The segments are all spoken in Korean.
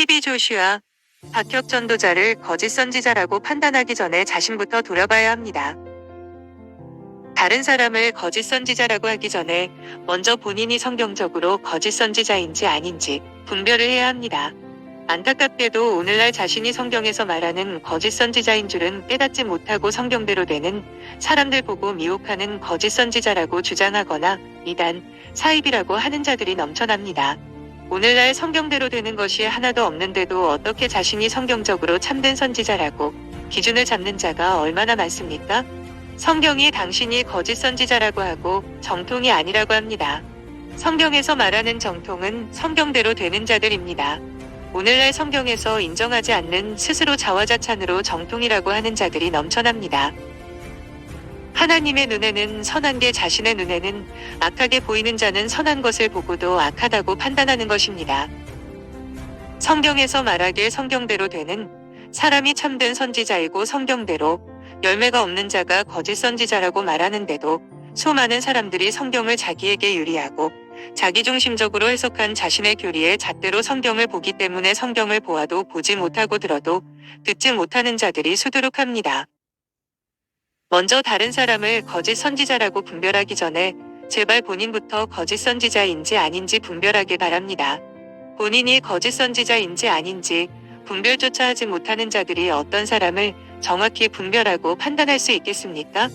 TB 조슈아, 박혁 전도자를 거짓 선지자라고 판단하기 전에 자신부터 돌아봐야 합니다. 다른 사람을 거짓 선지자라고 하기 전에 먼저 본인이 성경적으로 거짓 선지자인지 아닌지 분별을 해야 합니다. 안타깝게도 오늘날 자신이 성경에서 말하는 거짓 선지자인 줄은 깨닫지 못하고 성경대로 되는 사람들 보고 미혹하는 거짓 선지자라고 주장하거나 이단, 사입이라고 하는 자들이 넘쳐납니다. 오늘날 성경대로 되는 것이 하나도 없는데도 어떻게 자신이 성경적으로 참된 선지자라고 기준을 잡는 자가 얼마나 많습니까? 성경이 당신이 거짓 선지자라고 하고 정통이 아니라고 합니다. 성경에서 말하는 정통은 성경대로 되는 자들입니다. 오늘날 성경에서 인정하지 않는 스스로 자화자찬으로 정통이라고 하는 자들이 넘쳐납니다. 하나님의 눈에는 선한 게 자신의 눈에는 악하게 보이는 자는 선한 것을 보고도 악하다고 판단하는 것입니다. 성경에서 말하길 성경대로 되는 사람이 참된 선지자이고 성경대로 열매가 없는 자가 거짓 선지자라고 말하는데도 수많은 사람들이 성경을 자기에게 유리하고 자기중심적으로 해석한 자신의 교리에 잣대로 성경을 보기 때문에 성경을 보아도 보지 못하고 들어도 듣지 못하는 자들이 수두룩합니다. 먼저 다른 사람을 거짓 선지자라고 분별하기 전에 제발 본인부터 거짓 선지자인지 아닌지 분별하길 바랍니다. 본인이 거짓 선지자인지 아닌지 분별조차 하지 못하는 자들이 어떤 사람을 정확히 분별하고 판단할 수 있겠습니까?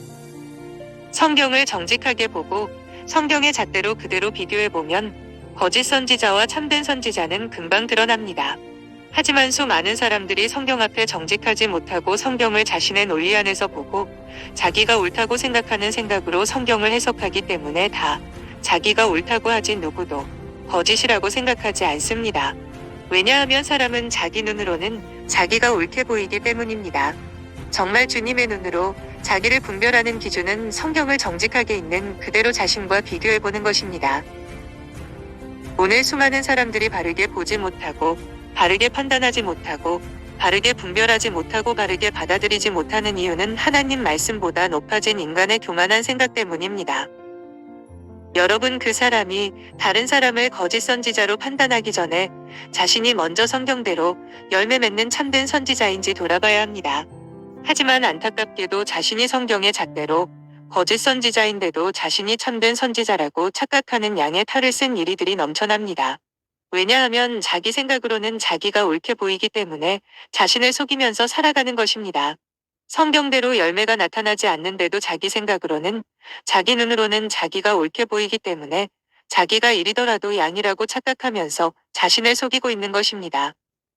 성경을 정직하게 보고 성경의 잣대로 그대로 비교해보면 거짓 선지자와 참된 선지자는 금방 드러납니다. 하지만 수많은 사람들이 성경 앞에 정직하지 못하고 성경을 자신의 논리 안에서 보고 자기가 옳다고 생각하는 생각으로 성경을 해석하기 때문에 다 자기가 옳다고 하지 누구도 거짓이라고 생각하지 않습니다. 왜냐하면 사람은 자기 눈으로는 자기가 옳게 보이기 때문입니다. 정말 주님의 눈으로 자기를 분별하는 기준은 성경을 정직하게 읽는 그대로 자신과 비교해보는 것입니다. 오늘 수많은 사람들이 바르게 보지 못하고 바르게 판단하지 못하고 바르게 분별하지 못하고 바르게 받아들이지 못하는 이유는 하나님 말씀보다 높아진 인간의 교만한 생각 때문입니다. 여러분, 그 사람이 다른 사람을 거짓 선지자로 판단하기 전에 자신이 먼저 성경대로 열매 맺는 참된 선지자인지 돌아봐야 합니다. 하지만 안타깝게도 자신이 성경의 잣대로 거짓 선지자인데도 자신이 참된 선지자라고 착각하는 양의 탈을 쓴 이리들이 넘쳐납니다. 왜냐하면 자기 생각으로는 자기가 옳게 보이기 때문에 자신을 속이면서 살아가는 것입니다. 성경대로 열매가 나타나지 않는데도 자기 생각으로는 자기 눈으로는 자기가 옳게 보이기 때문에 자기가 이리더라도 양이라고 착각하면서 자신을 속이고 있는 것입니다.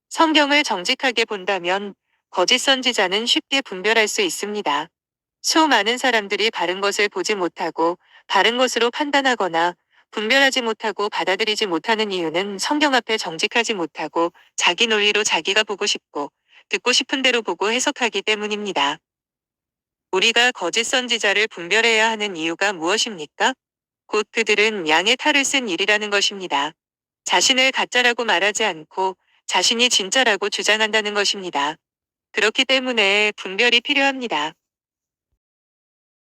성경을 정직하게 본다면 거짓 선지자는 쉽게 분별할 수 있습니다. 수많은 사람들이 바른 것을 보지 못하고 바른 것으로 판단하거나 분별하지 못하고 받아들이지 못하는 이유는 성경 앞에 정직하지 못하고 자기 논리로 자기가 보고 싶고 듣고 싶은 대로 보고 해석하기 때문입니다. 우리가 거짓 선지자를 분별해야 하는 이유가 무엇입니까? 곧 그들은 양의 탈을 쓴 일이라는 것입니다. 자신을 가짜라고 말하지 않고 자신이 진짜라고 주장한다는 것입니다. 그렇기 때문에 분별이 필요합니다.